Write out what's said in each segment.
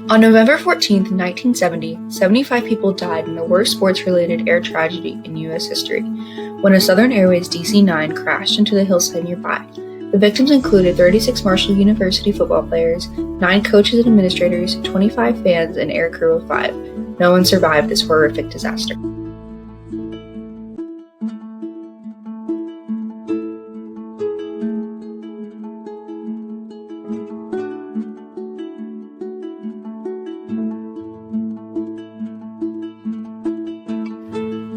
On November 14, 1970, 75 people died in the worst sports-related air tragedy in U.S. history, when a Southern Airways DC-9 crashed into the hillside nearby. The victims included 36 Marshall University football players, 9 coaches and administrators, 25 fans, and air crew of 5. No one survived this horrific disaster.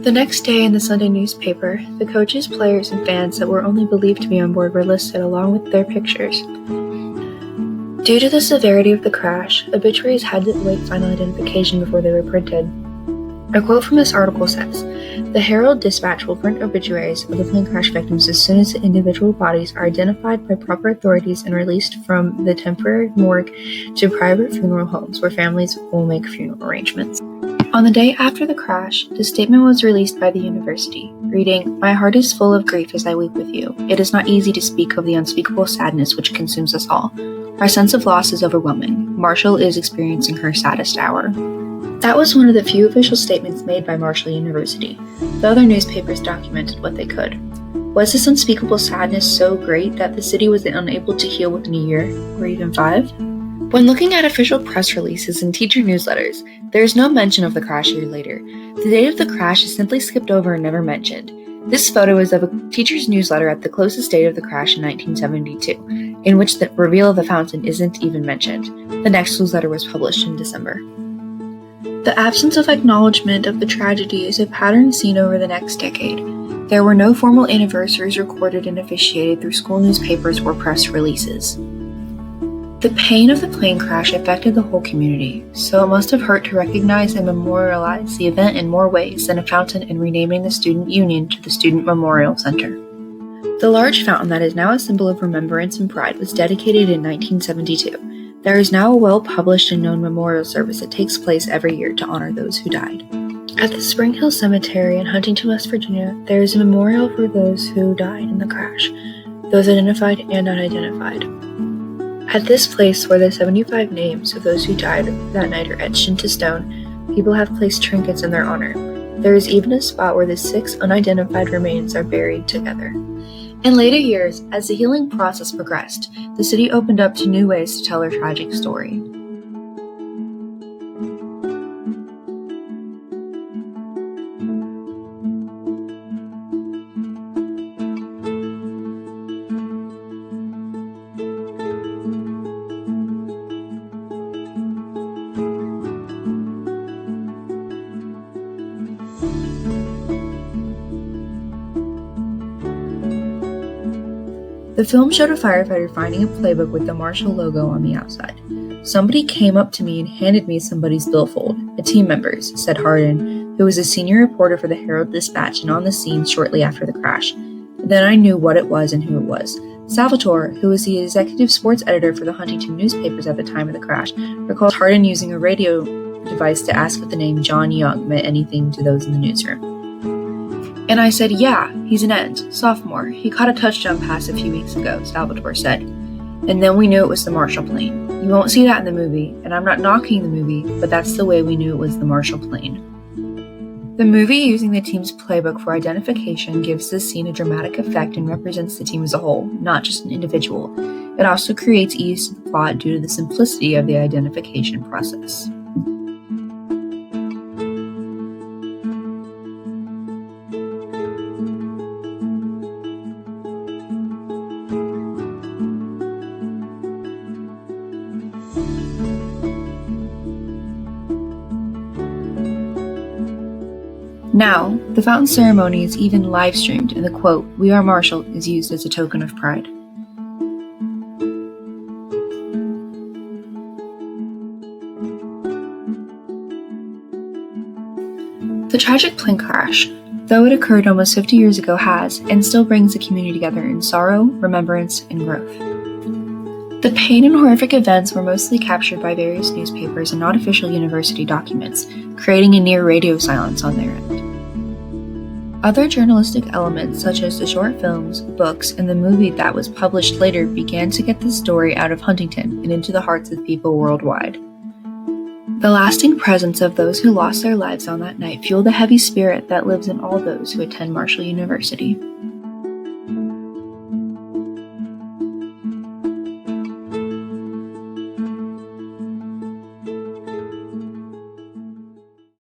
The next day in the Sunday newspaper, the coaches, players, and fans that were only believed to be on board were listed along with their pictures. Due to the severity of the crash, obituaries had to await final identification before they were printed. A quote from this article says, "The Herald-Dispatch will print obituaries of the plane crash victims as soon as the individual bodies are identified by proper authorities and released from the temporary morgue to private funeral homes where families will make funeral arrangements." On the day after the crash, the statement was released by the university, reading, "My heart is full of grief as I weep with you. It is not easy to speak of the unspeakable sadness which consumes us all. Our sense of loss is overwhelming. Marshall is experiencing her saddest hour." That was one of the few official statements made by Marshall University. The other newspapers documented what they could. Was this unspeakable sadness so great that the city was unable to heal within a year, or even 5? When looking at official press releases and teacher newsletters, there is no mention of the crash a year later. The date of the crash is simply skipped over and never mentioned. This photo is of a teacher's newsletter at the closest date of the crash in 1972, in which the reveal of the fountain isn't even mentioned. The next newsletter was published in December. The absence of acknowledgement of the tragedy is a pattern seen over the next decade. There were no formal anniversaries recorded and officiated through school newspapers or press releases. The pain of the plane crash affected the whole community, so it must have hurt to recognize and memorialize the event in more ways than a fountain and renaming the Student Union to the Student Memorial Center. The large fountain that is now a symbol of remembrance and pride was dedicated in 1972. There is now a well-published and known memorial service that takes place every year to honor those who died. At the Spring Hill Cemetery in Huntington, West Virginia, there is a memorial for those who died in the crash, those identified and unidentified. At this place where the 75 names of those who died that night are etched into stone, people have placed trinkets in their honor. There is even a spot where the 6 unidentified remains are buried together. In later years, as the healing process progressed, the city opened up to new ways to tell their tragic story. The film showed a firefighter finding a playbook with the Marshall logo on the outside. "Somebody came up to me and handed me somebody's billfold, a team member's," said Hardin, who was a senior reporter for the Herald-Dispatch and on the scene shortly after the crash. "Then I knew what it was and who it was." Salvatore, who was the executive sports editor for the Huntington newspapers at the time of the crash, recalls Hardin using a radio device to ask if the name John Young meant anything to those in the newsroom. "And I said, yeah, he's an end, sophomore. He caught a touchdown pass a few weeks ago," Salvatore said. "And then we knew it was the Marshall plane. You won't see that in the movie, and I'm not knocking the movie, but that's the way we knew it was the Marshall plane." The movie, using the team's playbook for identification, gives this scene a dramatic effect and represents the team as a whole, not just an individual. It also creates ease to the plot due to the simplicity of the identification process. Now, the fountain ceremony is even live-streamed, and the quote, "We are Marshall," is used as a token of pride. The tragic plane crash, though it occurred almost 50 years ago, has and still brings the community together in sorrow, remembrance, and growth. The pain and horrific events were mostly captured by various newspapers and not official university documents, creating a near radio silence on their end. Other journalistic elements, such as the short films, books, and the movie that was published later, began to get the story out of Huntington and into the hearts of people worldwide. The lasting presence of those who lost their lives on that night fueled the heavy spirit that lives in all those who attend Marshall University.